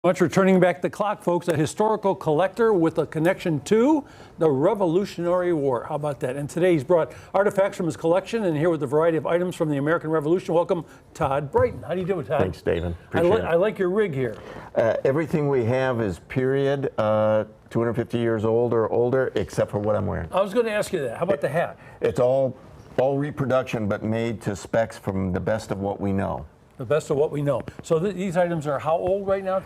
Much for turning back the clock, folks. A historical collector with a connection to the Revolutionary War. How about that? And today he's brought artifacts from his collection and here with a variety of items from the American Revolution. Welcome, Todd Brighton. How do you do, Todd? Thanks, David. Appreciate it. I like your rig here. Everything we have is period 250 years old or older, except for what I'm wearing. I was going to ask you that. How about the hat? It's all reproduction, but made to specs from the best of what we know. The best of what we know. So these items are how old right now?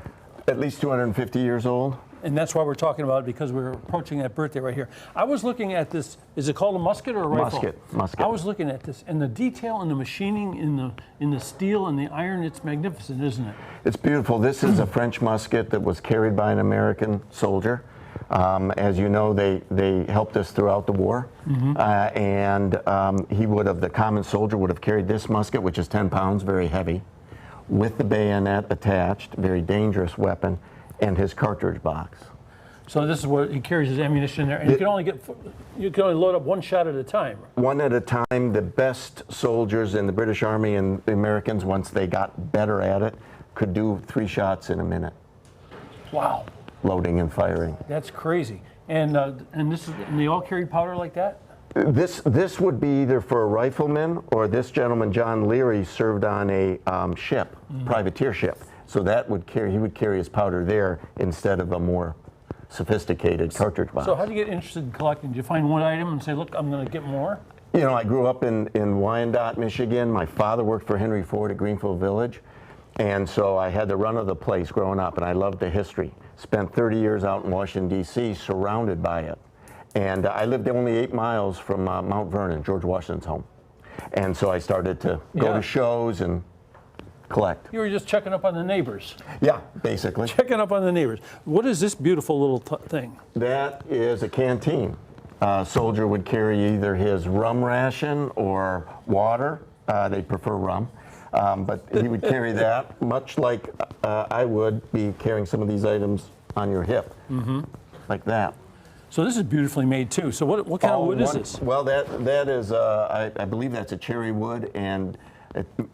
At least 250 years old. And that's why we're talking about it, because we're approaching that birthday right here. I was looking at this. Is it called a musket or a rifle? Musket. I was looking at this, and the detail and the machining in the steel and the iron, it's magnificent, isn't it? It's beautiful. This is a French musket that was carried by an American soldier. As you know, they helped us throughout the war. The common soldier would have carried this musket, which is 10 pounds, very heavy, with the bayonet attached, very dangerous weapon, and his cartridge box. So this is where he carries his ammunition there, and you can only load up one shot at a time. One at a time. The best soldiers in the British Army and the Americans, once they got better at it, could do 3 shots in a minute. Wow. Loading and firing. That's crazy. And they all carried powder like that? This would be either for a rifleman, or this gentleman, John Leary, served on a ship, privateer ship. So he would carry his powder there instead of a more sophisticated cartridge box. So how do you get interested in collecting? Did you find one item and say, look, I'm going to get more? You know, I grew up in Wyandotte, Michigan. My father worked for Henry Ford at Greenfield Village. And so I had the run of the place growing up, and I loved the history. Spent 30 years out in Washington, D.C., surrounded by it. And I lived only 8 miles from Mount Vernon, George Washington's home. And so I started to go to shows and collect. You were just checking up on the neighbors. Yeah, basically. Checking up on the neighbors. What is this beautiful little thing? That is a canteen. A soldier would carry either his rum ration or water. They prefer rum. But he would carry that, much like I would be carrying some of these items on your hip, like that. So this is beautifully made too. So what kind of wood is this? Well, that is, I believe that's a cherry wood, and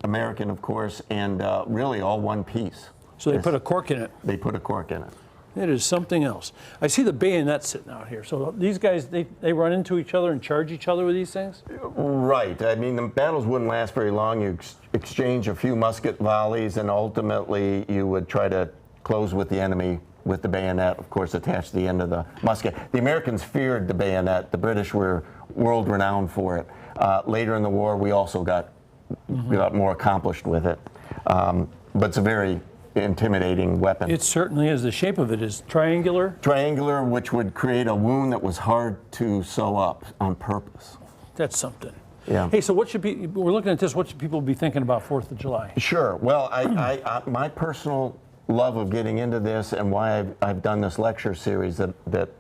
American, of course, and really all one piece. So they put a cork in it? They put a cork in it. It is something else. I see the bayonet sitting out here. So these guys, they run into each other and charge each other with these things? Right. I mean, the battles wouldn't last very long. You exchange a few musket volleys, and ultimately you would try to close with the enemy with the bayonet, of course, attached to the end of the musket. The Americans feared the bayonet. The British were world-renowned for it. Later in the war, we also got more accomplished with it. But it's a very intimidating weapon. It certainly is. The shape of it is triangular? Triangular, which would create a wound that was hard to sew up on purpose. That's something. Yeah. Hey, so we're looking at this, what should people be thinking about 4th of July? Sure. Well, my personal love of getting into this, and why I've done this lecture series that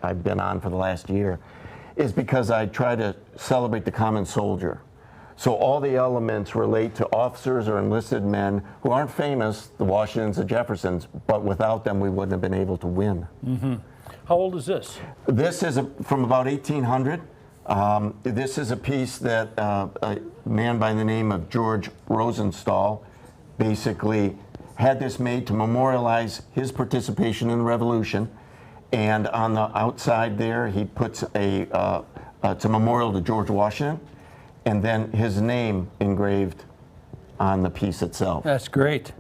I've been on for the last year, is because I try to celebrate the common soldier. So all the elements relate to officers or enlisted men who aren't famous, the Washingtons, the Jeffersons, but without them we wouldn't have been able to win. How old is this? This is from about 1800. This is a piece that a man by the name of George Rosenstahl basically had this made to memorialize his participation in the Revolution. And on the outside there, he puts it's a memorial to George Washington, and then his name engraved on the piece itself. That's great.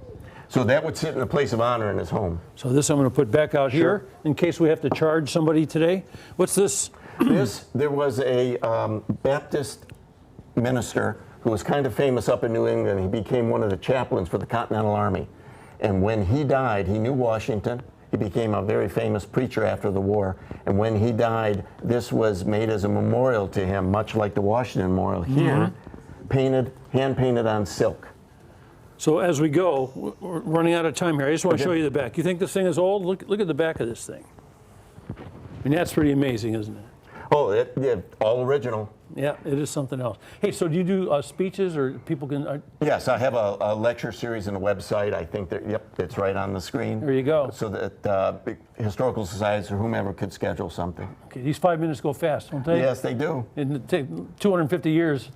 So that would sit in a place of honor in his home. So this I'm going to put back out here in case we have to charge somebody today. What's this? There was a Baptist minister who was kind of famous up in New England. He became one of the chaplains for the Continental Army. And when he died, he knew Washington. He became a very famous preacher after the war. And when he died, this was made as a memorial to him, much like the Washington Memorial here, hand-painted on silk. So as we go, we're running out of time here. I just want to show you the back. You think this thing is old? Look at the back of this thing. I mean, that's pretty amazing, isn't it? Oh, all original. Yeah, it is something else. Hey, so do you do speeches, or people can? Yes, I have a lecture series and a website. I think that, yep, it's right on the screen. There you go. So that historical societies or whomever could schedule something. Okay, these 5 minutes go fast, don't they? Yes, they do. It take 250 years,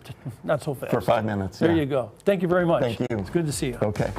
not so fast. For 5 minutes. There you go. Thank you very much. Thank you. It's good to see you. Okay.